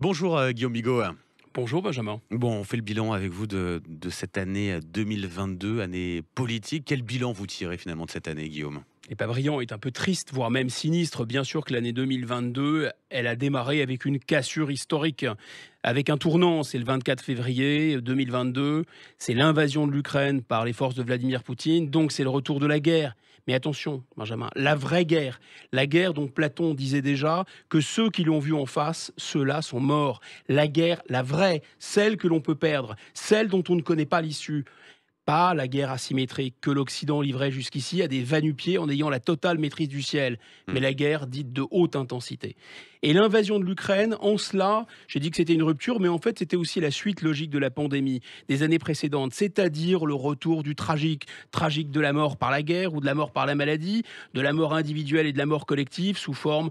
Bonjour Guillaume Bigot. Bonjour Benjamin. Bon, on fait le bilan avec vous de cette année 2022, année politique. Quel bilan vous tirez finalement de cette année, Guillaume? Et pas brillant, est un peu triste, voire même sinistre. Bien sûr que l'année 2022, elle a démarré avec une cassure historique, avec un tournant. C'est le 24 février 2022, c'est l'invasion de l'Ukraine par les forces de Vladimir Poutine, donc c'est le retour de la guerre. Mais attention, Benjamin, la vraie guerre, la guerre dont Platon disait déjà que ceux qui l'ont vue en face, ceux-là sont morts. La guerre, la vraie, celle que l'on peut perdre, celle dont on ne connaît pas l'issue. Pas la guerre asymétrique que l'Occident livrait jusqu'ici à des va-nu-pieds en ayant la totale maîtrise du ciel, mais Hmm. la guerre dite de haute intensité. Et l'invasion de l'Ukraine, en cela, j'ai dit que c'était une rupture, mais en fait c'était aussi la suite logique de la pandémie des années précédentes, c'est-à-dire le retour du tragique, tragique de la mort par la guerre ou de la mort par la maladie, de la mort individuelle et de la mort collective sous forme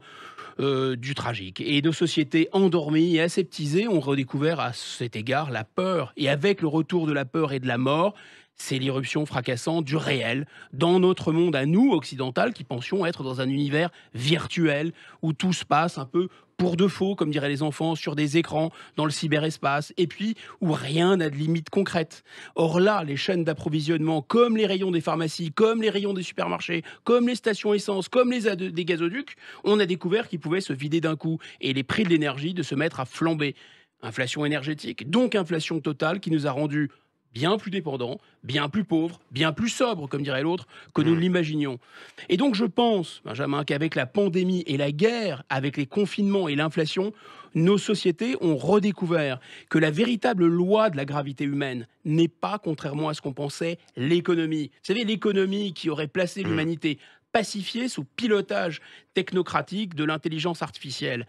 du tragique. Et nos sociétés endormies et aseptisées ont redécouvert à cet égard la peur. Et avec le retour de la peur et de la mort, c'est l'irruption fracassante du réel dans notre monde à nous, occidental, qui pensions être dans un univers virtuel où tout se passe un peu pour de faux, comme diraient les enfants, sur des écrans, dans le cyberespace, et puis où rien n'a de limite concrète. Or là, les chaînes d'approvisionnement, comme les rayons des pharmacies, comme les rayons des supermarchés, comme les stations essence, comme des gazoducs, on a découvert qu'ils pouvaient se vider d'un coup et les prix de l'énergie de se mettre à flamber. Inflation énergétique, donc inflation totale qui nous a rendus bien plus dépendants, bien plus pauvres, bien plus sobres, comme dirait l'autre, que nous ne Hmm. l'imaginions. Et donc je pense, Benjamin, qu'avec la pandémie et la guerre, avec les confinements et l'inflation, nos sociétés ont redécouvert que la véritable loi de la gravité humaine n'est pas, contrairement à ce qu'on pensait, l'économie. Vous savez, l'économie qui aurait placé Hmm. l'humanité pacifiée sous pilotage technocratique de l'intelligence artificielle.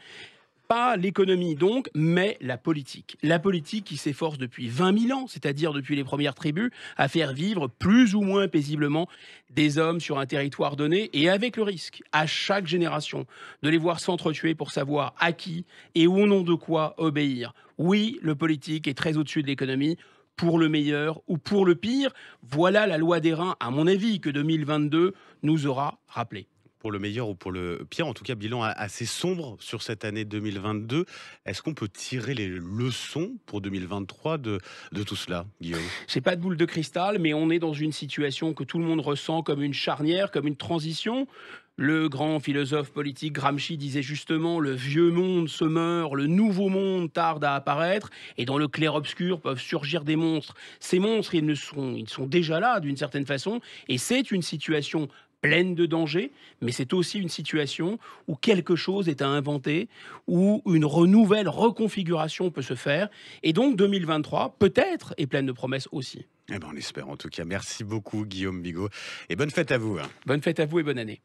Pas l'économie donc, mais la politique. La politique qui s'efforce depuis 20 000 ans, c'est-à-dire depuis les premières tribus, à faire vivre plus ou moins paisiblement des hommes sur un territoire donné et avec le risque, à chaque génération, de les voir s'entretuer pour savoir à qui et au nom de quoi obéir. Oui, le politique est très au-dessus de l'économie, pour le meilleur ou pour le pire. Voilà la loi des reins, à mon avis, que 2022 nous aura rappelé. Pour le meilleur ou pour le pire, en tout cas, bilan assez sombre sur cette année 2022. Est-ce qu'on peut tirer les leçons pour 2023 de tout cela, Guillaume? J'ai pas de boule de cristal, mais on est dans une situation que tout le monde ressent comme une charnière, comme une transition. Le grand philosophe politique Gramsci disait justement: le vieux monde se meurt, le nouveau monde tarde à apparaître, et dans le clair-obscur peuvent surgir des monstres. Ces monstres, ils sont déjà là d'une certaine façon, et c'est une situation pleine de dangers, mais c'est aussi une situation où quelque chose est à inventer, où une nouvelle reconfiguration peut se faire, et donc 2023 peut-être est pleine de promesses aussi. Eh ben, on espère en tout cas. Merci beaucoup, Guillaume Bigot. Et bonne fête à vous, hein. Bonne fête à vous et bonne année.